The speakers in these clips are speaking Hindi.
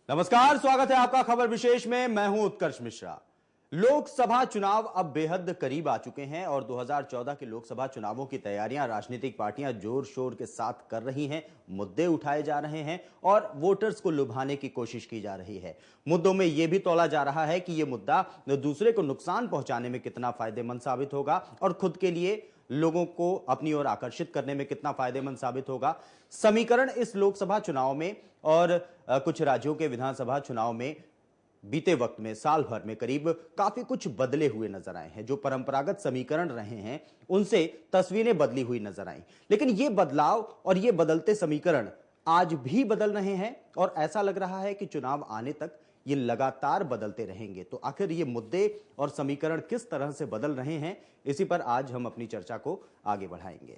नमस्कार, स्वागत है आपका खबर विशेष में। मैं हूं उत्कर्ष मिश्रा। लोकसभा चुनाव अब बेहद करीब आ चुके हैं और 2014 के लोकसभा चुनावों की तैयारियां राजनीतिक पार्टियां जोर शोर के साथ कर रही हैं। मुद्दे उठाए जा रहे हैं और वोटर्स को लुभाने की कोशिश की जा रही है। मुद्दों में यह भी तौला जा रहा है कि यह मुद्दा दूसरे को नुकसान पहुंचाने में कितना फायदेमंद साबित होगा और खुद के लिए लोगों को अपनी ओर आकर्षित करने में कितना फायदेमंद साबित होगा। समीकरण इस लोकसभा चुनाव में और कुछ राज्यों के विधानसभा चुनाव में बीते वक्त में साल भर में करीब काफी कुछ बदले हुए नजर आए हैं। जो परंपरागत समीकरण रहे हैं उनसे तस्वीरें बदली हुई नजर आई, लेकिन ये बदलाव और ये बदलते समीकरण आज भी बदल रहे हैं और ऐसा लग रहा है कि चुनाव आने तक ये लगातार बदलते रहेंगे। तो आखिर ये मुद्दे और समीकरण किस तरह से बदल रहे हैं, इसी पर आज हम अपनी चर्चा को आगे बढ़ाएंगे।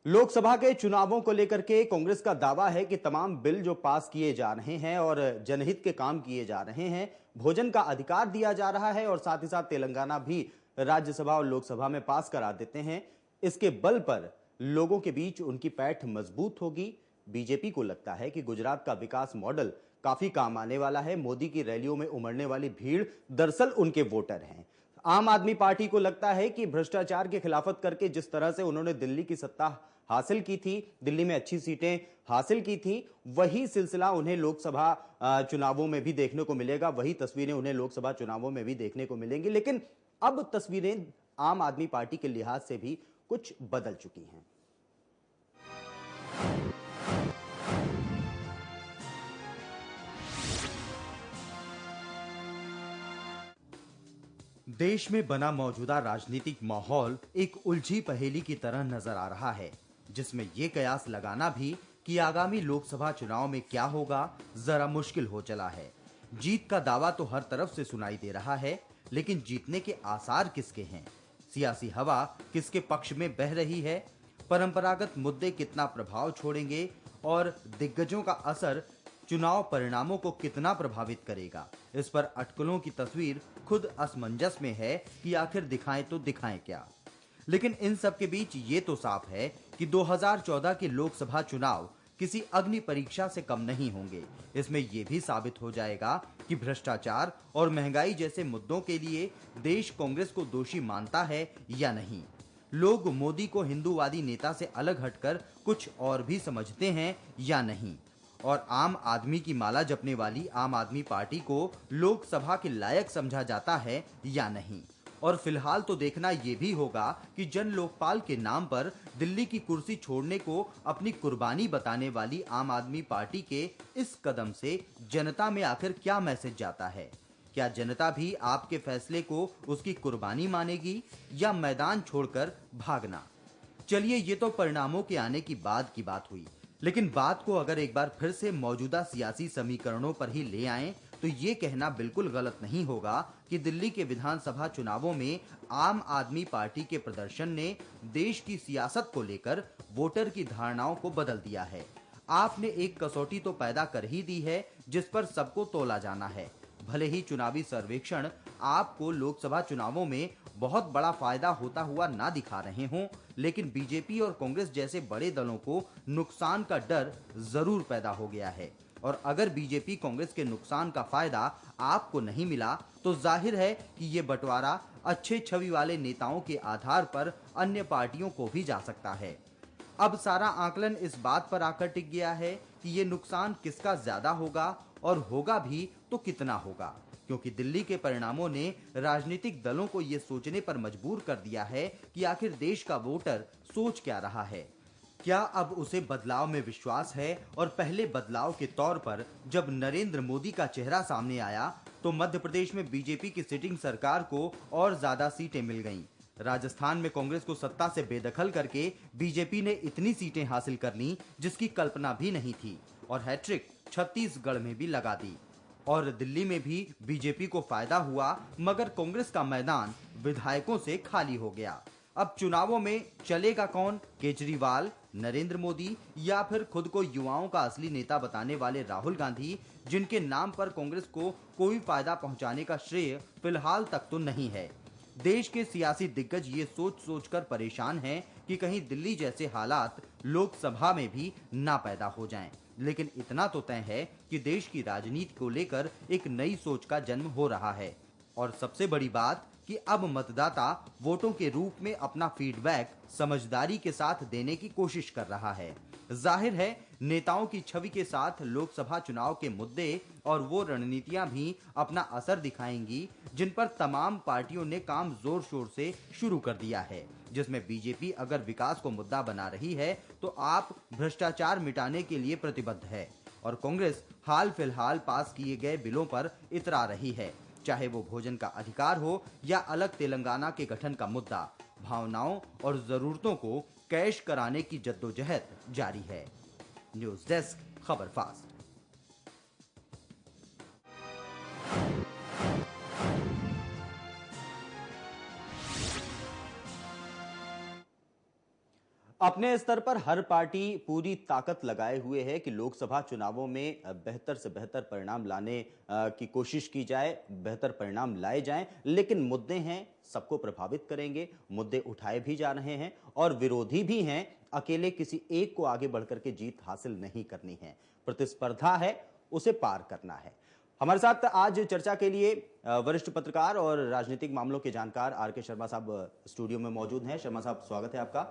लोकसभा के चुनावों को लेकर के कांग्रेस का दावा है कि तमाम बिल जो पास किए जा रहे हैं और जनहित के काम किए जा रहे हैं, भोजन का अधिकार दिया जा रहा है और साथ ही साथ तेलंगाना भी राज्यसभा और लोकसभा में पास करा देते हैं। इसके बल पर लोगों के बीच उनकी पैठ मजबूत होगी। बीजेपी को लगता है कि गुजरात का विकास मॉडल काफी काम आने वाला है। मोदी की रैलियों में उमड़ने वाली भीड़ दरअसल उनके वोटर हैं। आम आदमी पार्टी को लगता है कि भ्रष्टाचार की खिलाफत करके जिस तरह से उन्होंने दिल्ली की सत्ता हासिल की थी, दिल्ली में अच्छी सीटें हासिल की थी, वही सिलसिला उन्हें लोकसभा चुनावों में भी देखने को मिलेगा। वही तस्वीरें उन्हें लोकसभा चुनावों में भी देखने को मिलेंगी। लेकिन अब तस्वीरें आम आदमी पार्टी के लिहाज से भी कुछ बदल चुकी हैं। देश में बना मौजूदा राजनीतिक माहौल एक उलझी पहेली की तरह नजर आ रहा है, जिसमें यह कयास लगाना भी कि आगामी लोकसभा चुनाव में क्या होगा जरा मुश्किल हो चला है। जीत का दावा तो हर तरफ से सुनाई दे रहा है, लेकिन जीतने के आसार किसके हैं? सियासी हवा किसके पक्ष में बह रही है? परंपरागत मुद्दे कितना प्रभाव छोड़ेंगे और दिग्गजों का असर चुनाव परिणामों को कितना प्रभावित करेगा? इस पर अटकलों की तस्वीर खुद असमंजस में है कि आखिर दिखाएं तो दिखाएं क्या। लेकिन इन सब के बीच ये तो साफ है कि 2014 के लोकसभा चुनाव किसी अग्नि परीक्षा से कम नहीं होंगे। इसमें यह भी साबित हो जाएगा कि भ्रष्टाचार और महंगाई जैसे मुद्दों के लिए देश कांग्रेस को दोषी मानता है या नहीं। लोग मोदी को हिंदूवादी नेता से अलग हटकर कुछ और भी समझते हैं या नहीं, और आम आदमी की माला जपने वाली आम आदमी पार्टी को लोकसभा के लायक समझा जाता है या नहीं। और फिलहाल तो देखना यह भी होगा कि जन लोकपाल के नाम पर दिल्ली की कुर्सी छोड़ने को अपनी कुर्बानी बताने वाली आम आदमी पार्टी के इस कदम से जनता में आखिर क्या मैसेज जाता है। क्या जनता भी आपके फैसले को उसकी कुर्बानी मानेगी या मैदान छोड़कर भागना? चलिए, ये तो परिणामों के आने की बाद की बात हुई, लेकिन बात को अगर एक बार फिर से मौजूदा सियासी समीकरणों पर ही ले आएं तो ये कहना बिल्कुल गलत नहीं होगा कि दिल्ली के विधानसभा चुनावों में आम आदमी पार्टी के प्रदर्शन ने देश की सियासत को लेकर वोटर की धारणाओं को बदल दिया है। आपने एक कसौटी तो पैदा कर ही दी है जिस पर सबको तोला जाना है। भले ही चुनावी सर्वेक्षण आपको लोकसभा चुनावों में बहुत बड़ा फायदा होता हुआ ना दिखा रहे हों, लेकिन बीजेपी और कांग्रेस जैसे बड़े दलों को नुकसान का डर जरूर पैदा हो गया है। और अगर बीजेपी कांग्रेस के नुकसान का फायदा आपको नहीं मिला तो जाहिर है कि ये बंटवारा अच्छे छवि वाले नेताओं के आधार पर अन्य पार्टियों को भी जा सकता है। अब सारा आकलन इस बात पर आकर टिक गया है कि ये नुकसान किसका ज्यादा होगा और होगा भी तो कितना होगा, क्योंकि दिल्ली के परिणामों ने राजनीतिक दलों को ये सोचने पर मजबूर कर दिया है कि आखिर देश का वोटर सोच क्या रहा है। क्या अब उसे बदलाव में विश्वास है? और पहले बदलाव के तौर पर जब नरेंद्र मोदी का चेहरा सामने आया तो मध्य प्रदेश में बीजेपी की सिटिंग सरकार को और ज्यादा सीटें मिल गईं। राजस्थान में कांग्रेस को सत्ता से बेदखल करके बीजेपी ने इतनी सीटें हासिल कर लीं जिसकी कल्पना भी नहीं थी, और हैट्रिक छत्तीसगढ़ में भी लगा दी। और दिल्ली में भी बीजेपी को फायदा हुआ, मगर कांग्रेस का मैदान विधायकों से खाली हो गया। अब चुनावों में चलेगा कौन? केजरीवाल, नरेंद्र मोदी या फिर खुद को युवाओं का असली नेता बताने वाले राहुल गांधी, जिनके नाम पर कांग्रेस को कोई फायदा पहुंचाने का श्रेय फिलहाल तक तो नहीं है। देश के सियासी दिग्गज ये सोच सोचकर परेशान हैं कि कहीं दिल्ली जैसे हालात लोकसभा में भी ना पैदा हो जाएं। लेकिन इतना तो तय है कि देश की राजनीति को लेकर एक नई सोच का जन्म हो रहा है। और सबसे बड़ी बात कि अब मतदाता वोटों के रूप में अपना फीडबैक समझदारी के साथ देने की कोशिश कर रहा है। जाहिर है नेताओं की छवि के साथ लोकसभा चुनाव के मुद्दे और वो रणनीतियां भी अपना असर दिखाएंगी जिन पर तमाम पार्टियों ने काम जोर शोर से शुरू कर दिया है। जिसमें बीजेपी अगर विकास को मुद्दा बना रही है तो आप भ्रष्टाचार मिटाने के लिए प्रतिबद्ध है और कांग्रेस हाल फिलहाल पास किए गए बिलों पर इतरा रही है, चाहे वो भोजन का अधिकार हो या अलग तेलंगाना के गठन का मुद्दा। भावनाओं और जरूरतों को कैश कराने की जद्दोजहद जारी है। न्यूज़ डेस्क, खबर फास्ट। अपने स्तर पर हर पार्टी पूरी ताकत लगाए हुए है कि लोकसभा चुनावों में बेहतर से बेहतर परिणाम लाने की कोशिश की जाए, बेहतर परिणाम लाए जाएं। लेकिन मुद्दे हैं, सबको प्रभावित करेंगे, मुद्दे उठाए भी जा रहे हैं और विरोधी भी हैं। अकेले किसी एक को आगे बढ़कर के जीत हासिल नहीं करनी है, प्रतिस्पर्धा है, उसे पार करना है। हमारे साथ आज चर्चा के लिए वरिष्ठ पत्रकार और राजनीतिक मामलों के जानकार आर.के. शर्मा साहब स्टूडियो में मौजूद हैं। शर्मा साहब, स्वागत है आपका।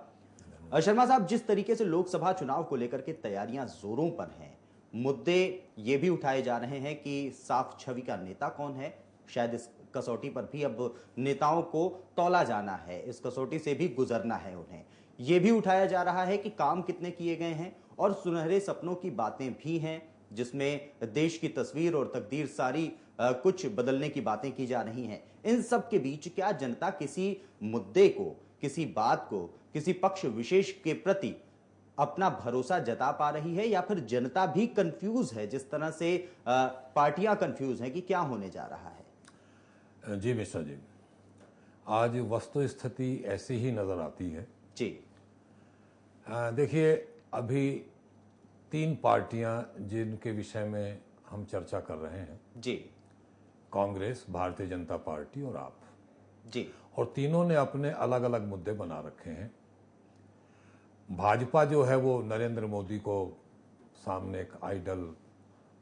शर्मा साहब, जिस तरीके से लोकसभा चुनाव को लेकर के तैयारियां जोरों पर हैं, मुद्दे ये भी उठाए जा रहे हैं कि साफ छवि का नेता कौन है। शायद इस कसौटी पर भी अब नेताओं को तौला जाना है, इस कसौटी से भी गुजरना है उन्हें। ये भी उठाया जा रहा है कि काम कितने किए गए हैं और सुनहरे सपनों की बातें भी हैं जिसमें देश की तस्वीर और तकदीर सारी कुछ बदलने की बातें की जा रही हैं। इन सब के बीच क्या जनता किसी मुद्दे को, किसी बात को, किसी पक्ष विशेष के प्रति अपना भरोसा जता पा रही है या फिर जनता भी कंफ्यूज है, जिस तरह से पार्टियां कंफ्यूज हैं कि क्या होने जा रहा है? जी मिश्रा जी, आज वस्तु स्थिति ऐसी ही नजर आती है जी। देखिए, अभी 3 पार्टियां जिनके विषय में हम चर्चा कर रहे हैं जी, कांग्रेस, भारतीय जनता पार्टी और आप जी, और तीनों ने अपने अलग अलग मुद्दे बना रखे हैं। भाजपा जो है वो नरेंद्र मोदी को सामने एक आइडल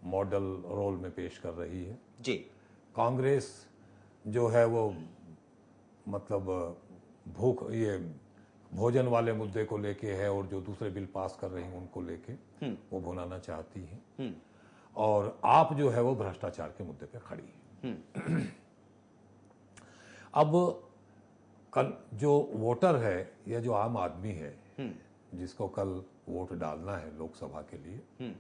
मॉडल रोल में पेश कर रही है जी। कांग्रेस जो है वो मतलब ये भोजन वाले मुद्दे को लेके है और जो दूसरे बिल पास कर रही हैं उनको लेके वो भुनाना चाहती है और आप जो है वो भ्रष्टाचार के मुद्दे पे खड़ी है। अब कल जो वोटर है या जो आम आदमी है जिसको कल वोट डालना है लोकसभा के लिए,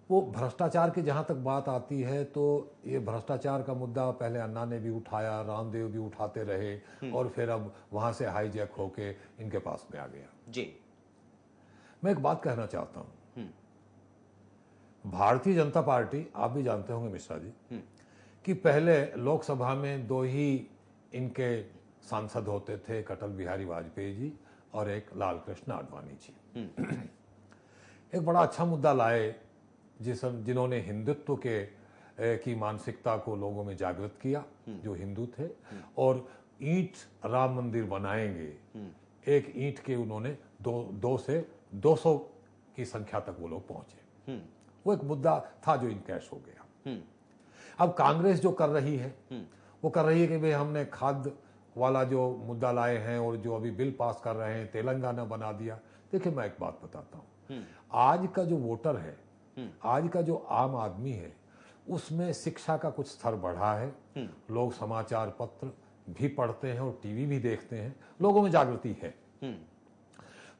वो भ्रष्टाचार की जहां तक बात आती है तो ये भ्रष्टाचार का मुद्दा पहले अन्ना ने भी उठाया, रामदेव भी उठाते रहे और फिर अब वहां से हाईजैक होके इनके पास में आ गया। जी। मैं एक बात कहना चाहता हूं, भारतीय जनता पार्टी, आप भी जानते होंगे मिश्रा जी, कि पहले लोकसभा में 2 ही इनके सांसद होते थे, अटल बिहारी वाजपेयी जी और एक लाल कृष्ण आडवाणी जी। एक बड़ा अच्छा मुद्दा लाए जिन्होंने हिंदुत्व की मानसिकता को लोगों में जागृत किया, जो हिंदू थे, और ईंट राम मंदिर बनाएंगे, एक ईंट के उन्होंने 2 से 200 की संख्या तक वो लोग पहुंचे। वो एक मुद्दा था जो इनकैश हो गया। अब कांग्रेस जो कर रही है वो कर रही है कि भाई हमने खाद्य वाला जो मुद्दा लाए हैं और जो अभी बिल पास कर रहे हैं, तेलंगाना बना दिया। देखिए, मैं एक बात बताता हूं, आज का जो वोटर है, आज का जो आम आदमी है, उसमें शिक्षा का कुछ स्तर बढ़ा है। लोग समाचार पत्र भी पढ़ते हैं और टीवी भी देखते हैं, लोगों में जागृति है।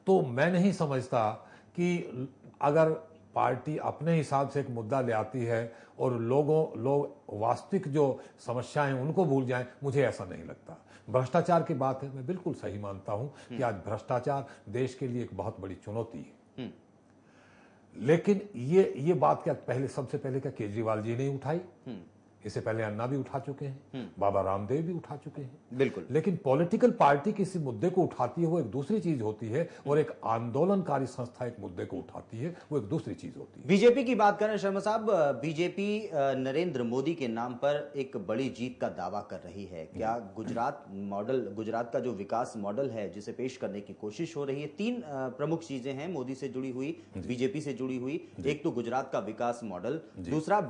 तो मैं नहीं समझता कि अगर पार्टी अपने हिसाब से एक मुद्दा ले आती है और लोग वास्तविक जो समस्याएं उनको भूल जाएं, मुझे ऐसा नहीं लगता। भ्रष्टाचार की बात है, मैं बिल्कुल सही मानता हूं कि आज भ्रष्टाचार देश के लिए एक बहुत बड़ी चुनौती है। लेकिन ये बात क्या सबसे पहले क्या केजरीवाल जी ने उठाई? इससे पहले अन्ना भी उठा चुके हैं, बाबा रामदेव भी उठा चुके हैं। बिल्कुल। लेकिन पॉलिटिकल पार्टी किसी मुद्दे को उठाती है वो एक दूसरी चीज होती है, और एक आंदोलनकारी संस्था एक मुद्दे को उठाती है वो एक दूसरी चीज होती है। बीजेपी की बात करें शर्मा साहब, बीजेपी नरेंद्र मोदी के नाम पर एक बड़ी जीत का दावा कर रही है। क्या गुजरात का जो विकास मॉडल है जिसे पेश करने की कोशिश हो रही है, तीन प्रमुख चीजें हैं मोदी से जुड़ी हुई, बीजेपी से जुड़ी हुई। एक तो गुजरात का विकास मॉडल, दूसरा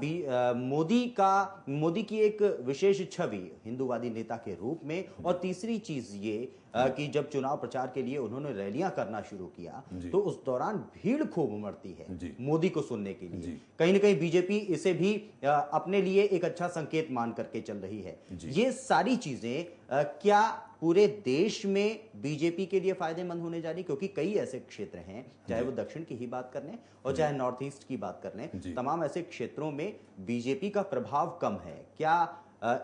मोदी की एक विशेष छवि हिंदूवादी नेता के रूप में, और तीसरी चीज ये कि जब चुनाव प्रचार के लिए उन्होंने रैलियां करना शुरू किया तो उस दौरान भीड़ खूब उमड़ती है मोदी को सुनने के लिए। कहीं ना कहीं बीजेपी इसे भी अपने लिए एक अच्छा संकेत मान करके चल रही है। ये सारी चीजें क्या पूरे देश में बीजेपी के लिए फायदेमंद होने जा रही, क्योंकि कई ऐसे क्षेत्र हैं, चाहे वो दक्षिण की ही बात कर लें और चाहे नॉर्थ ईस्ट की बात कर लें, तमाम ऐसे क्षेत्रों में बीजेपी का प्रभाव कम है। क्या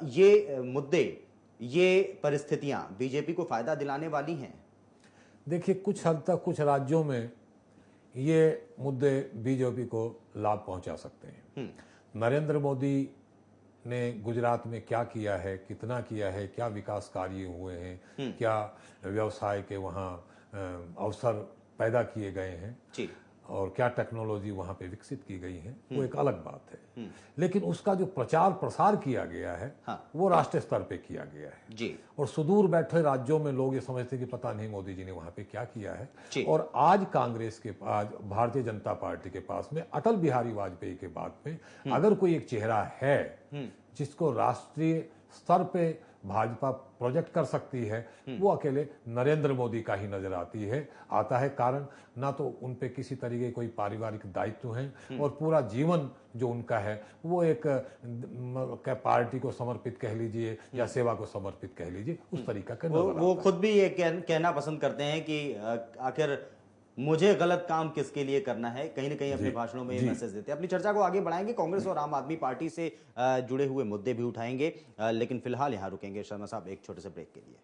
ये मुद्दे, ये परिस्थितियां बीजेपी को फायदा दिलाने वाली हैं? देखिए, कुछ हद तक कुछ राज्यों में ये मुद्दे बीजेपी को लाभ पहुंचा सकते हैं। नरेंद्र मोदी ने गुजरात में क्या किया है, कितना किया है, क्या विकास कार्य हुए हैं, क्या व्यवसाय के वहाँ अवसर पैदा किए गए हैं जी, और क्या टेक्नोलॉजी वहाँ पे विकसित की गई है, वो एक अलग बात है। लेकिन उसका जो प्रचार प्रसार किया गया है वो राष्ट्रीय स्तर पे किया गया है जी। और सुदूर बैठे राज्यों में लोग ये समझते हैं कि पता नहीं मोदी जी ने वहाँ पे क्या किया है। और आज कांग्रेस के पास, भारतीय जनता पार्टी के पास में अटल बिहारी वाजपेयी के बाद में अगर कोई एक चेहरा है जिसको राष्ट्रीय स्तर पे भाजपा प्रोजेक्ट कर सकती है, वो अकेले नरेंद्र मोदी का ही नजर आता है। कारण ना तो उन पे किसी तरीके कोई पारिवारिक दायित्व है और पूरा जीवन जो उनका है वो एक पार्टी को समर्पित कह लीजिए या सेवा को समर्पित कह लीजिए, उस तरीका का वो खुद भी ये कहना पसंद करते हैं कि आखिर मुझे गलत काम किसके लिए करना है, कहीं ना कहीं अपने भाषणों में ये मैसेज देते हैं। अपनी चर्चा को आगे बढ़ाएंगे, कांग्रेस और आम आदमी पार्टी से जुड़े हुए मुद्दे भी उठाएंगे, लेकिन फिलहाल यहां रुकेंगे शर्मा साहब एक छोटे से ब्रेक के लिए।